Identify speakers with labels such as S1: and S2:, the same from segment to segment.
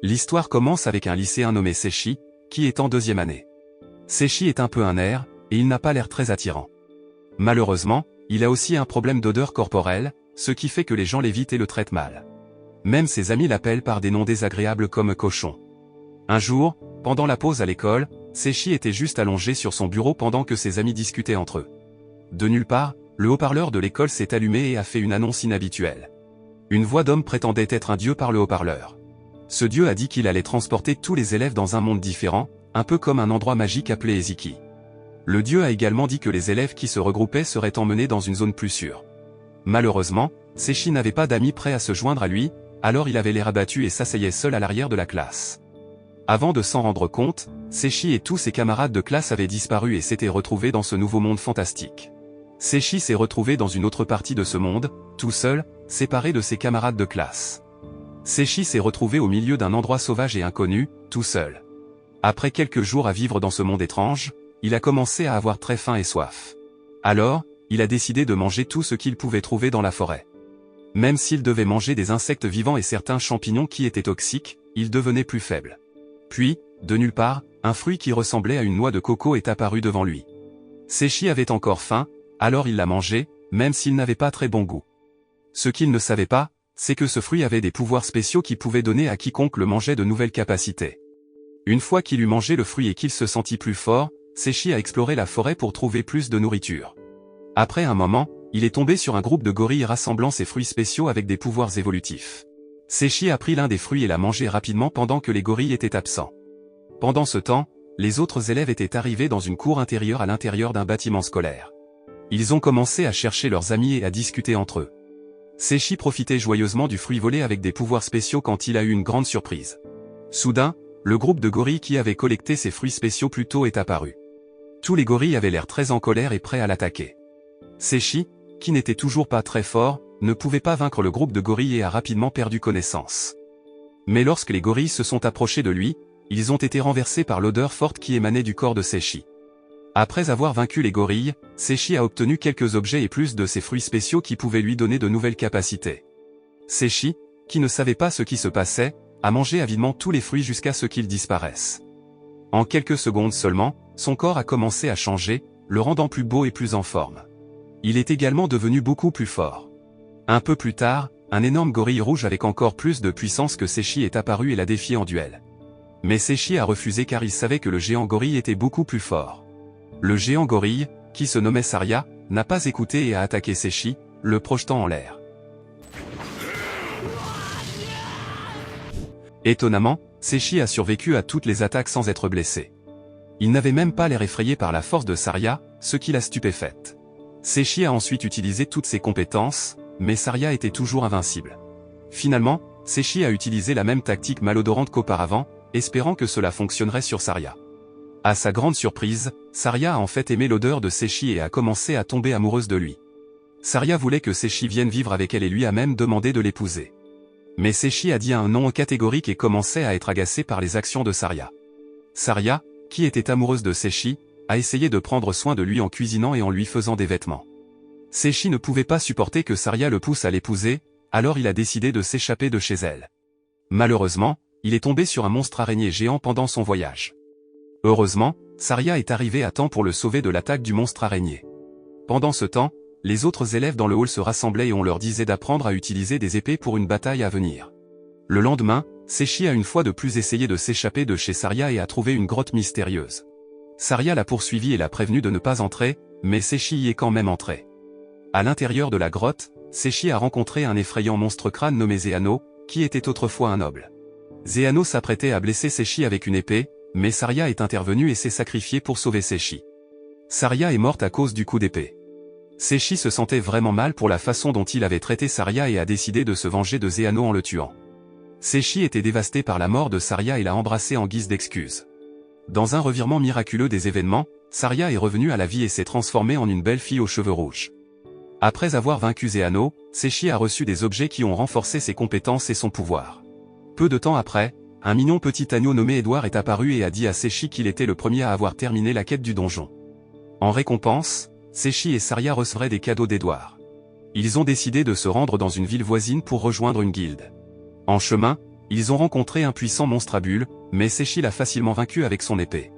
S1: L'histoire commence avec un lycéen nommé Seishi, qui est en deuxième année. Seishi est un peu un air, et il n'a pas l'air très attirant. Malheureusement, il a aussi un problème d'odeur corporelle, ce qui fait que les gens l'évitent et le traitent mal. Même ses amis l'appellent par des noms désagréables comme cochon. Un jour, pendant la pause à l'école, Seishi était juste allongé sur son bureau pendant que ses amis discutaient entre eux. De nulle part, le haut-parleur de l'école s'est allumé et a fait une annonce inhabituelle. Une voix d'homme prétendait être un dieu par le haut-parleur. Ce dieu a dit qu'il allait transporter tous les élèves dans un monde différent, un peu comme un endroit magique appelé Eziki. Le dieu a également dit que les élèves qui se regroupaient seraient emmenés dans une zone plus sûre. Malheureusement, Seishi n'avait pas d'amis prêts à se joindre à lui, alors il avait l'air abattu et s'asseyait seul à l'arrière de la classe. Avant de s'en rendre compte, Seishi et tous ses camarades de classe avaient disparu et s'étaient retrouvés dans ce nouveau monde fantastique. Seishi s'est retrouvé dans une autre partie de ce monde, tout seul, séparé de ses camarades de classe. Seishi s'est retrouvé au milieu d'un endroit sauvage et inconnu, tout seul. Après quelques jours à vivre dans ce monde étrange, il a commencé à avoir très faim et soif. Alors, il a décidé de manger tout ce qu'il pouvait trouver dans la forêt. Même s'il devait manger des insectes vivants et certains champignons qui étaient toxiques, il devenait plus faible. Puis, de nulle part, un fruit qui ressemblait à une noix de coco est apparu devant lui. Seishi avait encore faim, alors il l'a mangé, même s'il n'avait pas très bon goût. Ce qu'il ne savait pas, c'est que ce fruit avait des pouvoirs spéciaux qui pouvaient donner à quiconque le mangeait de nouvelles capacités. Une fois qu'il eut mangé le fruit et qu'il se sentit plus fort, Seishi a exploré la forêt pour trouver plus de nourriture. Après un moment, il est tombé sur un groupe de gorilles rassemblant ces fruits spéciaux avec des pouvoirs évolutifs. Seishi a pris l'un des fruits et l'a mangé rapidement pendant que les gorilles étaient absents. Pendant ce temps, les autres élèves étaient arrivés dans une cour intérieure à l'intérieur d'un bâtiment scolaire. Ils ont commencé à chercher leurs amis et à discuter entre eux. Seishi profitait joyeusement du fruit volé avec des pouvoirs spéciaux quand il a eu une grande surprise. Soudain, le groupe de gorilles qui avait collecté ces fruits spéciaux plus tôt est apparu. Tous les gorilles avaient l'air très en colère et prêts à l'attaquer. Seishi, qui n'était toujours pas très fort, ne pouvait pas vaincre le groupe de gorilles et a rapidement perdu connaissance. Mais lorsque les gorilles se sont approchés de lui, ils ont été renversés par l'odeur forte qui émanait du corps de Seishi. Après avoir vaincu les gorilles, Seishi a obtenu quelques objets et plus de ces fruits spéciaux qui pouvaient lui donner de nouvelles capacités. Seishi, qui ne savait pas ce qui se passait, a mangé avidement tous les fruits jusqu'à ce qu'ils disparaissent. En quelques secondes seulement, son corps a commencé à changer, le rendant plus beau et plus en forme. Il est également devenu beaucoup plus fort. Un peu plus tard, un énorme gorille rouge avec encore plus de puissance que Seishi est apparu et l'a défié en duel. Mais Seishi a refusé car il savait que le géant gorille était beaucoup plus fort. Le géant gorille, qui se nommait Saria, n'a pas écouté et a attaqué Seishi, le projetant en l'air. Étonnamment, Seishi a survécu à toutes les attaques sans être blessé. Il n'avait même pas l'air effrayé par la force de Saria, ce qui l'a stupéfaite. Seishi a ensuite utilisé toutes ses compétences, mais Saria était toujours invincible. Finalement, Seishi a utilisé la même tactique malodorante qu'auparavant, espérant que cela fonctionnerait sur Saria. À sa grande surprise, Saria a en fait aimé l'odeur de Seishi et a commencé à tomber amoureuse de lui. Saria voulait que Seishi vienne vivre avec elle et lui a même demandé de l'épouser. Mais Seishi a dit un non catégorique et commençait à être agacé par les actions de Saria. Saria, qui était amoureuse de Seishi, a essayé de prendre soin de lui en cuisinant et en lui faisant des vêtements. Seishi ne pouvait pas supporter que Saria le pousse à l'épouser, alors il a décidé de s'échapper de chez elle. Malheureusement, il est tombé sur un monstre araignée géant pendant son voyage. Heureusement, Saria est arrivée à temps pour le sauver de l'attaque du monstre araignée. Pendant ce temps, les autres élèves dans le hall se rassemblaient et on leur disait d'apprendre à utiliser des épées pour une bataille à venir. Le lendemain, Seishi a une fois de plus essayé de s'échapper de chez Saria et a trouvé une grotte mystérieuse. Saria l'a poursuivi et l'a prévenu de ne pas entrer, mais Seishi y est quand même entré. À l'intérieur de la grotte, Seishi a rencontré un effrayant monstre crâne nommé Zeano, qui était autrefois un noble. Zeano s'apprêtait à blesser Seishi avec une épée, mais Saria est intervenue et s'est sacrifiée pour sauver Seishi. Saria est morte à cause du coup d'épée. Seishi se sentait vraiment mal pour la façon dont il avait traité Saria et a décidé de se venger de Zeano en le tuant. Seishi était dévasté par la mort de Saria et l'a embrassé en guise d'excuse. Dans un revirement miraculeux des événements, Saria est revenue à la vie et s'est transformée en une belle fille aux cheveux rouges. Après avoir vaincu Zeano, Seishi a reçu des objets qui ont renforcé ses compétences et son pouvoir. Peu de temps après, un mignon petit agneau nommé Edouard est apparu et a dit à Seishi qu'il était le premier à avoir terminé la quête du donjon. En récompense, Seishi et Saria recevraient des cadeaux d'Edouard. Ils ont décidé de se rendre dans une ville voisine pour rejoindre une guilde. En chemin, Ils ont rencontré un puissant monstre à bulles, mais Seshi l'a facilement vaincu avec son épée.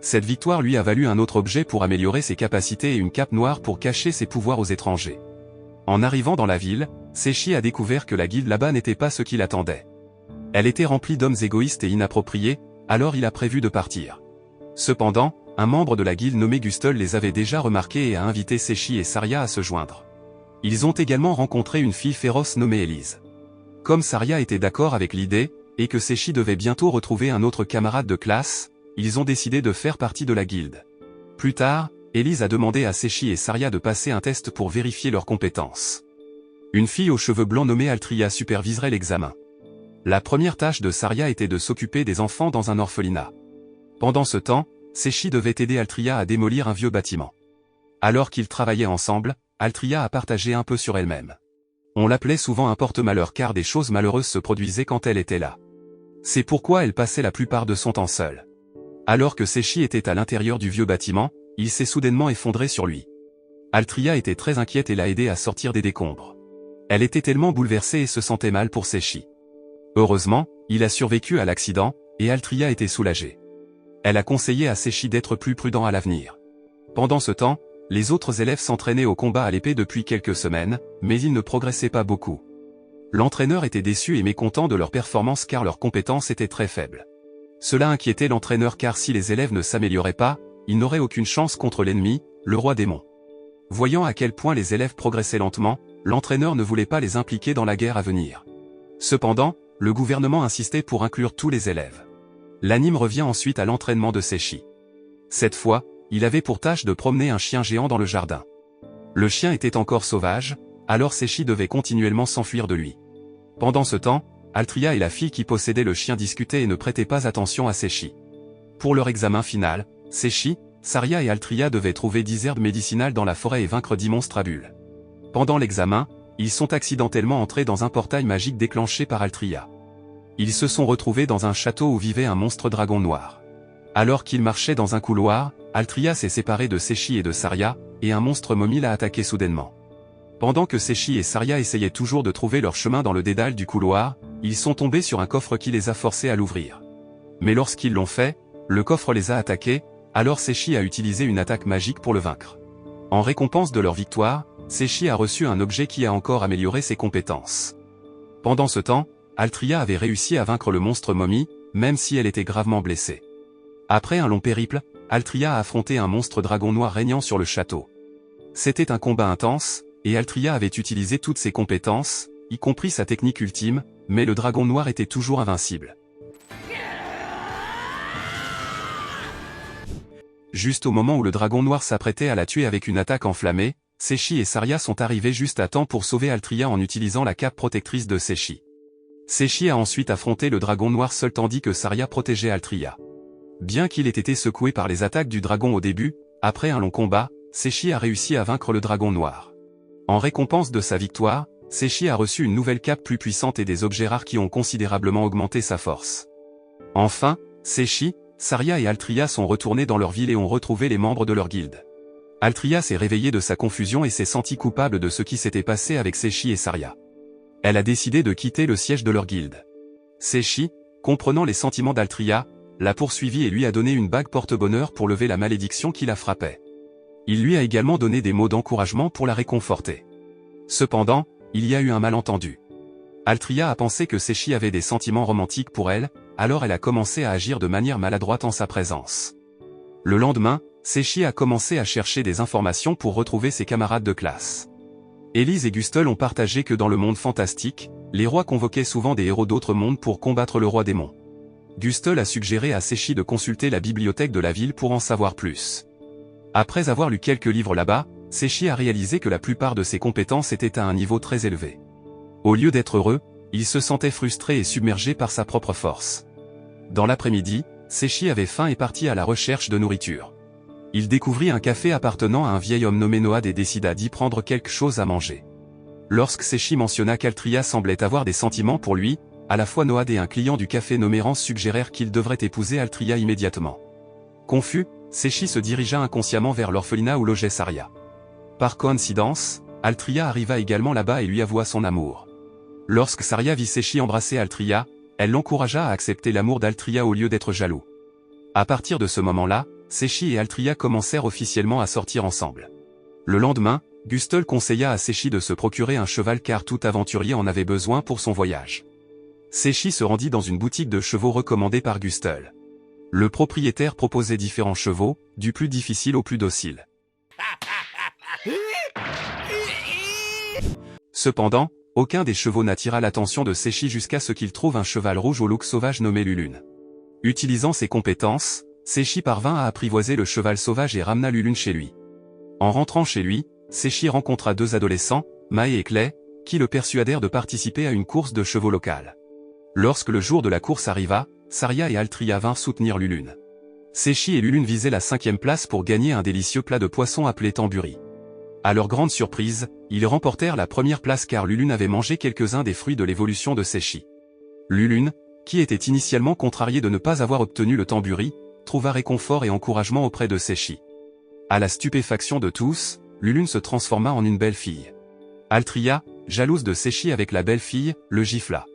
S1: Cette victoire lui a valu un autre objet pour améliorer ses capacités et une cape noire pour cacher ses pouvoirs aux étrangers. En arrivant dans la ville, Seshi a découvert que la guilde là-bas n'était pas ce qu'il attendait. Elle était remplie d'hommes égoïstes et inappropriés, alors il a prévu de partir. Cependant, un membre de la guilde nommé Gustel les avait déjà remarqués et a invité Seshi et Saria à se joindre. Ils ont également rencontré une fille féroce nommée Elise. Comme Saria était d'accord avec l'idée, et que Seshi devait bientôt retrouver un autre camarade de classe, ils ont décidé de faire partie de la guilde. Plus tard, Elise a demandé à Seshi et Saria de passer un test pour vérifier leurs compétences. Une fille aux cheveux blancs nommée Altria superviserait l'examen. La première tâche de Saria était de s'occuper des enfants dans un orphelinat. Pendant ce temps, Seshi devait aider Altria à démolir un vieux bâtiment. Alors qu'ils travaillaient ensemble, Altria a partagé un peu sur elle-même. On l'appelait souvent un porte-malheur car des choses malheureuses se produisaient quand elle était là. C'est pourquoi elle passait la plupart de son temps seule. Alors que Seshi était à l'intérieur du vieux bâtiment, il s'est soudainement effondré sur lui. Altria était très inquiète et l'a aidé à sortir des décombres. Elle était tellement bouleversée et se sentait mal pour Seshi. Heureusement, il a survécu à l'accident, et Altria était soulagée. Elle a conseillé à Seshi d'être plus prudent à l'avenir. Pendant ce temps, les autres élèves s'entraînaient au combat à l'épée depuis quelques semaines, mais ils ne progressaient pas beaucoup. L'entraîneur était déçu et mécontent de leur performance car leurs compétences étaient très faibles. Cela inquiétait l'entraîneur car si les élèves ne s'amélioraient pas, ils n'auraient aucune chance contre l'ennemi, le roi démon. Voyant à quel point les élèves progressaient lentement, l'entraîneur ne voulait pas les impliquer dans la guerre à venir. Cependant, le gouvernement insistait pour inclure tous les élèves. L'anime revient ensuite à l'entraînement de Seshi. Cette fois, il avait pour tâche de promener un chien géant dans le jardin. Le chien était encore sauvage, alors Seshi devait continuellement s'enfuir de lui. Pendant ce temps, Altria et la fille qui possédait le chien discutaient et ne prêtaient pas attention à Seshi. Pour leur examen final, Seshi, Saria et Altria devaient trouver 10 herbes médicinales dans la forêt et vaincre 10 monstres à bulles. Pendant l'examen, ils sont accidentellement entrés dans un portail magique déclenché par Altria. Ils se sont retrouvés dans un château où vivait un monstre dragon noir. Alors qu'ils marchaient dans un couloir, Altria s'est séparé de Seshi et de Saria, et un monstre momie l'a attaqué soudainement. Pendant que Seshi et Saria essayaient toujours de trouver leur chemin dans le dédale du couloir, ils sont tombés sur un coffre qui les a forcés à l'ouvrir. Mais lorsqu'ils l'ont fait, le coffre les a attaqués, alors Seshi a utilisé une attaque magique pour le vaincre. En récompense de leur victoire, Seshi a reçu un objet qui a encore amélioré ses compétences. Pendant ce temps, Altria avait réussi à vaincre le monstre momie, même si elle était gravement blessée. Après un long périple, Altria a affronté un monstre dragon noir régnant sur le château. C'était un combat intense, et Altria avait utilisé toutes ses compétences, y compris sa technique ultime, mais le dragon noir était toujours invincible. Juste au moment où le dragon noir s'apprêtait à la tuer avec une attaque enflammée, Seshi et Saria sont arrivés juste à temps pour sauver Altria en utilisant la cape protectrice de Seshi. Seshi a ensuite affronté le dragon noir seul tandis que Saria protégeait Altria. Bien qu'il ait été secoué par les attaques du dragon au début, après un long combat, Seshi a réussi à vaincre le dragon noir. En récompense de sa victoire, Seshi a reçu une nouvelle cape plus puissante et des objets rares qui ont considérablement augmenté sa force. Enfin, Seshi, Saria et Altria sont retournés dans leur ville et ont retrouvé les membres de leur guilde. Altria s'est réveillée de sa confusion et s'est sentie coupable de ce qui s'était passé avec Seshi et Saria. Elle a décidé de quitter le siège de leur guilde. Seshi, comprenant les sentiments d'Altria, l'a poursuivi et lui a donné une bague porte-bonheur pour lever la malédiction qui la frappait. Il lui a également donné des mots d'encouragement pour la réconforter. Cependant, il y a eu un malentendu. Altria a pensé que Seshi avait des sentiments romantiques pour elle, alors elle a commencé à agir de manière maladroite en sa présence. Le lendemain, Seshi a commencé à chercher des informations pour retrouver ses camarades de classe. Elise et Gustel ont partagé que dans le monde fantastique, les rois convoquaient souvent des héros d'autres mondes pour combattre le roi démon. Gustel a suggéré à Seshi de consulter la bibliothèque de la ville pour en savoir plus. Après avoir lu quelques livres là-bas, Seshi a réalisé que la plupart de ses compétences étaient à un niveau très élevé. Au lieu d'être heureux, il se sentait frustré et submergé par sa propre force. Dans l'après-midi, Seshi avait faim et partit à la recherche de nourriture. Il découvrit un café appartenant à un vieil homme nommé Noad et décida d'y prendre quelque chose à manger. Lorsque Seshi mentionna qu'Altria semblait avoir des sentiments pour lui, à la fois Noad et un client du café nommé Rance suggérèrent qu'il devrait épouser Altria immédiatement. Confus, Seshi se dirigea inconsciemment vers l'orphelinat où logeait Saria. Par coïncidence, Altria arriva également là-bas et lui avoua son amour. Lorsque Saria vit Séchi embrasser Altria, elle l'encouragea à accepter l'amour d'Altria au lieu d'être jaloux. À partir de ce moment-là, Séchi et Altria commencèrent officiellement à sortir ensemble. Le lendemain, Gustl conseilla à Séchi de se procurer un cheval car tout aventurier en avait besoin pour son voyage. Séchi se rendit dans une boutique de chevaux recommandée par Gustl. Le propriétaire proposait différents chevaux, du plus difficile au plus docile. Cependant, aucun des chevaux n'attira l'attention de Séchi jusqu'à ce qu'il trouve un cheval rouge au look sauvage nommé Lulune. Utilisant ses compétences, Séchi parvint à apprivoiser le cheval sauvage et ramena Lulune chez lui. En rentrant chez lui, Séchi rencontra deux adolescents, Mae et Clay, qui le persuadèrent de participer à une course de chevaux locale. Lorsque le jour de la course arriva, Saria et Altria vinrent soutenir Lulune. Séchi et Lulune visaient la 5e place pour gagner un délicieux plat de poisson appelé tamburi. À leur grande surprise, ils remportèrent la première place car Lulune avait mangé quelques-uns des fruits de l'évolution de Séchi. Lulune, qui était initialement contrarié de ne pas avoir obtenu le tamburi, trouva réconfort et encouragement auprès de Séchi. À la stupéfaction de tous, Lulune se transforma en une belle fille. Altria, jalouse de Séchi avec la belle fille, le gifla.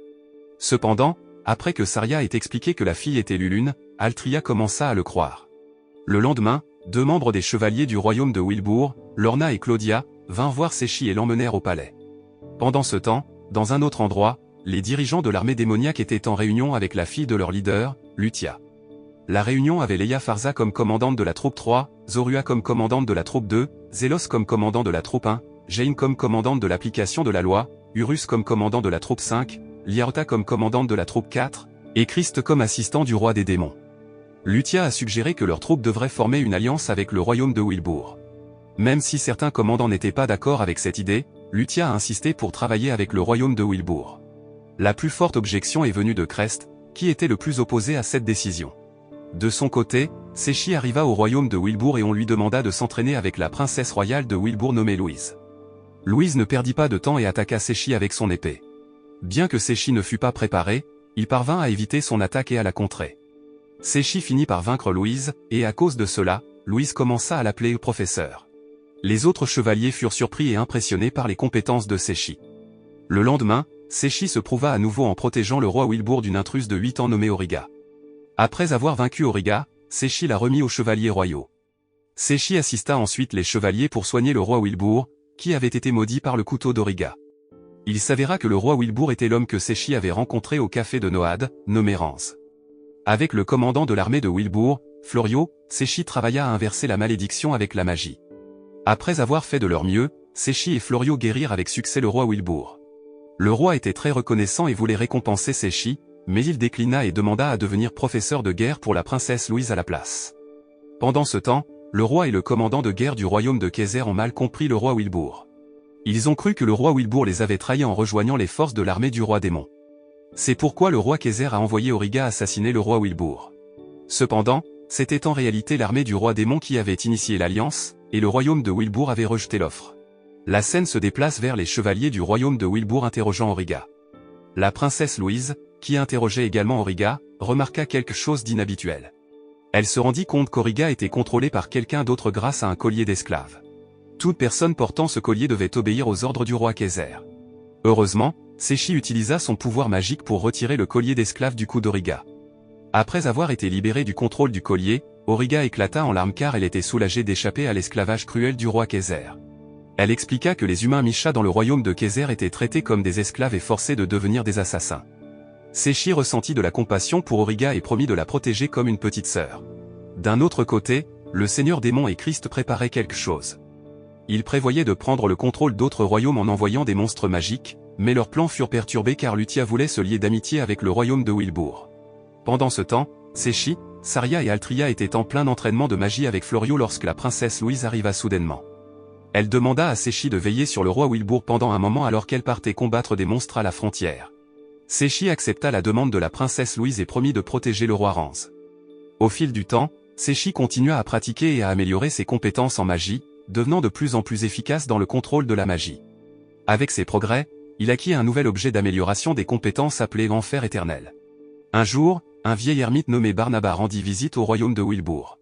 S1: Cependant, après que Saria ait expliqué que la fille était Lulune, Altria commença à le croire. Le lendemain, deux membres des chevaliers du royaume de Wilbourg, Lorna et Claudia, vinrent voir Séchi et l'emmenèrent au palais. Pendant ce temps, dans un autre endroit, les dirigeants de l'armée démoniaque étaient en réunion avec la fille de leur leader, Lutia. La réunion avait Leia Farza comme commandante de la troupe 3, Zorua comme commandante de la troupe 2, Zélos comme commandant de la troupe 1, Jane comme commandante de l'application de la loi, Urus comme commandant de la troupe 5, Liarta comme commandante de la troupe 4, et Christ comme assistant du roi des démons. Lutia a suggéré que leur troupe devrait former une alliance avec le royaume de Wilbourg. Même si certains commandants n'étaient pas d'accord avec cette idée, Lutia a insisté pour travailler avec le royaume de Wilbourg. La plus forte objection est venue de Crest, qui était le plus opposé à cette décision. De son côté, Séchi arriva au royaume de Wilbourg et on lui demanda de s'entraîner avec la princesse royale de Wilbourg nommée Louise. Louise ne perdit pas de temps et attaqua Séchi avec son épée. Bien que Séchi ne fût pas préparé, il parvint à éviter son attaque et à la contrer. Séchi finit par vaincre Louise, et à cause de cela, Louise commença à l'appeler professeur. Les autres chevaliers furent surpris et impressionnés par les compétences de Séchi. Le lendemain, Séchi se prouva à nouveau en protégeant le roi Wilbourg d'une intruse de 8 ans nommée Auriga. Après avoir vaincu Auriga, Séchi la remit aux chevaliers royaux. Séchi assista ensuite les chevaliers pour soigner le roi Wilbourg, qui avait été maudit par le couteau d'Auriga. Il s'avéra que le roi Wilbourg était l'homme que Séchi avait rencontré au café de Noad, nommé Rance. Avec le commandant de l'armée de Wilbourg, Florio, Séchi travailla à inverser la malédiction avec la magie. Après avoir fait de leur mieux, Séchi et Florio guérirent avec succès le roi Wilbourg. Le roi était très reconnaissant et voulait récompenser Séchi, mais il déclina et demanda à devenir professeur de guerre pour la princesse Louise à la place. Pendant ce temps, le roi et le commandant de guerre du royaume de Kaiser ont mal compris le roi Wilbourg. Ils ont cru que le roi Wilbourg les avait trahis en rejoignant les forces de l'armée du roi démon. C'est pourquoi le roi Kaiser a envoyé Auriga assassiner le roi Wilbourg. Cependant, c'était en réalité l'armée du roi démon qui avait initié l'alliance, et le royaume de Wilbourg avait rejeté l'offre. La scène se déplace vers les chevaliers du royaume de Wilbourg interrogeant Auriga. La princesse Louise, qui interrogeait également Auriga, remarqua quelque chose d'inhabituel. Elle se rendit compte qu'Auriga était contrôlé par quelqu'un d'autre grâce à un collier d'esclave. Toute personne portant ce collier devait obéir aux ordres du roi Kaiser. Heureusement, Séchi utilisa son pouvoir magique pour retirer le collier d'esclave du cou d'Auriga. Après avoir été libérée du contrôle du collier, Auriga éclata en larmes car elle était soulagée d'échapper à l'esclavage cruel du roi Kaiser. Elle expliqua que les humains Misha dans le royaume de Kaiser étaient traités comme des esclaves et forcés de devenir des assassins. Séchi ressentit de la compassion pour Auriga et promit de la protéger comme une petite sœur. D'un autre côté, le seigneur démon et Christ préparaient quelque chose. Ils prévoyaient de prendre le contrôle d'autres royaumes en envoyant des monstres magiques, mais leurs plans furent perturbés car Lutia voulait se lier d'amitié avec le royaume de Wilbourg. Pendant ce temps, Séchi, Saria et Altria étaient en plein entraînement de magie avec Florio lorsque la princesse Louise arriva soudainement. Elle demanda à Séchi de veiller sur le roi Wilbourg pendant un moment alors qu'elle partait combattre des monstres à la frontière. Séchi accepta la demande de la princesse Louise et promit de protéger le roi Rance. Au fil du temps, Séchi continua à pratiquer et à améliorer ses compétences en magie, devenant de plus en plus efficace dans le contrôle de la magie. Avec ses progrès, il acquit un nouvel objet d'amélioration des compétences appelé l'enfer éternel. Un jour, un vieil ermite nommé Barnaba rendit visite au royaume de Wilbourg.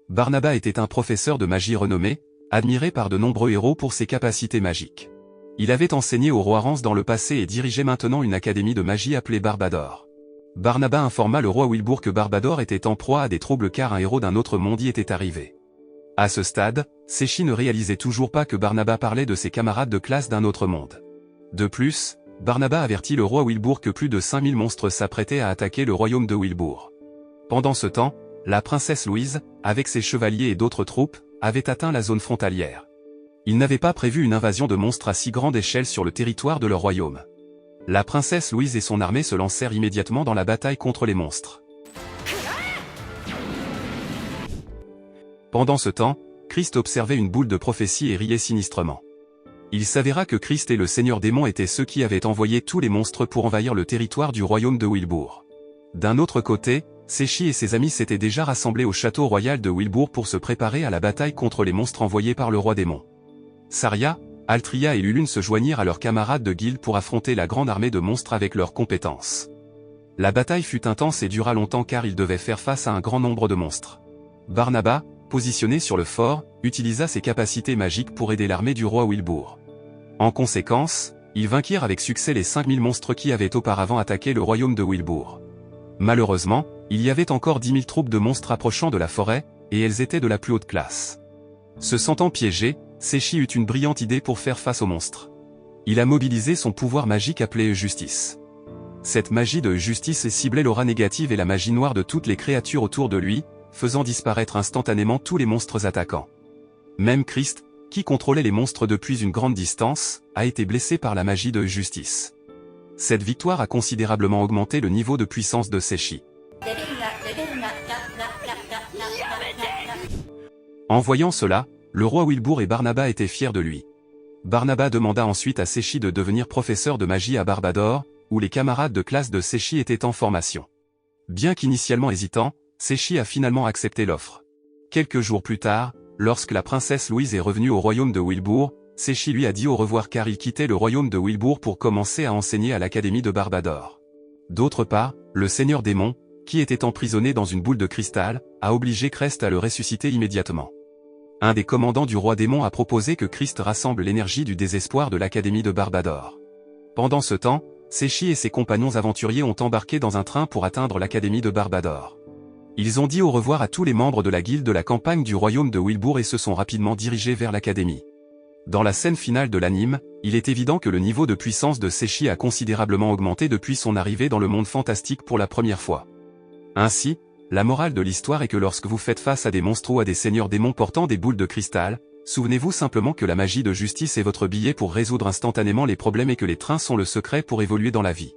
S1: Barnaba était un professeur de magie renommé, admiré par de nombreux héros pour ses capacités magiques. Il avait enseigné au roi Rance dans le passé et dirigeait maintenant une académie de magie appelée Barbador. Barnaba informa le roi Wilbur que Barbador était en proie à des troubles car un héros d'un autre monde y était arrivé. À ce stade, Séchi ne réalisait toujours pas que Barnaba parlait de ses camarades de classe d'un autre monde. De plus, Barnaba avertit le roi Wilbur que plus de 5000 monstres s'apprêtaient à attaquer le royaume de Wilbur. Pendant ce temps, la princesse Louise, avec ses chevaliers et d'autres troupes, avait atteint la zone frontalière. Ils n'avaient pas prévu une invasion de monstres à si grande échelle sur le territoire de leur royaume. La princesse Louise et son armée se lancèrent immédiatement dans la bataille contre les monstres. Pendant ce temps, Christ observait une boule de prophétie et riait sinistrement. Il s'avéra que Christ et le Seigneur démon étaient ceux qui avaient envoyé tous les monstres pour envahir le territoire du royaume de Wilbur. D'un autre côté, Séchi et ses amis s'étaient déjà rassemblés au château royal de Wilbur pour se préparer à la bataille contre les monstres envoyés par le roi démon. Saria, Altria et Lulune se joignirent à leurs camarades de guilde pour affronter la grande armée de monstres avec leurs compétences. La bataille fut intense et dura longtemps car ils devaient faire face à un grand nombre de monstres. Barnaba, positionné sur le fort, utilisa ses capacités magiques pour aider l'armée du roi Wilbur. En conséquence, ils vainquirent avec succès les 5000 monstres qui avaient auparavant attaqué le royaume de Wilbur. Malheureusement, il y avait encore 10 000 troupes de monstres approchant de la forêt, et elles étaient de la plus haute classe. Se sentant piégé, Séchi eut une brillante idée pour faire face aux monstres. Il a mobilisé son pouvoir magique appelé Justice. Cette magie de justice ciblait l'aura négative et la magie noire de toutes les créatures autour de lui, faisant disparaître instantanément tous les monstres attaquants. Même Christ, qui contrôlait les monstres depuis une grande distance, a été blessé par la magie de justice. Cette victoire a considérablement augmenté le niveau de puissance de Séchi. En voyant cela, le roi Wilbur et Barnaba étaient fiers de lui. Barnaba demanda ensuite à Séchi de devenir professeur de magie à Barbador, où les camarades de classe de Séchi étaient en formation. Bien qu'initialement hésitant, Séchi a finalement accepté l'offre. Quelques jours plus tard, lorsque la princesse Louise est revenue au royaume de Wilbur, Séchi lui a dit au revoir car il quittait le royaume de Wilbur pour commencer à enseigner à l'académie de Barbador. D'autre part, le seigneur démon, qui était emprisonné dans une boule de cristal, a obligé Crest à le ressusciter immédiatement. Un des commandants du roi démon a proposé que Christ rassemble l'énergie du désespoir de l'académie de Barbador. Pendant ce temps, Séchi et ses compagnons aventuriers ont embarqué dans un train pour atteindre l'académie de Barbador. Ils ont dit au revoir à tous les membres de la guilde de la campagne du royaume de Wilbur et se sont rapidement dirigés vers l'académie. Dans la scène finale de l'anime, il est évident que le niveau de puissance de Séchi a considérablement augmenté depuis son arrivée dans le monde fantastique pour la première fois. Ainsi, la morale de l'histoire est que lorsque vous faites face à des monstres ou à des seigneurs démons portant des boules de cristal, souvenez-vous simplement que la magie de justice est votre billet pour résoudre instantanément les problèmes et que les trains sont le secret pour évoluer dans la vie.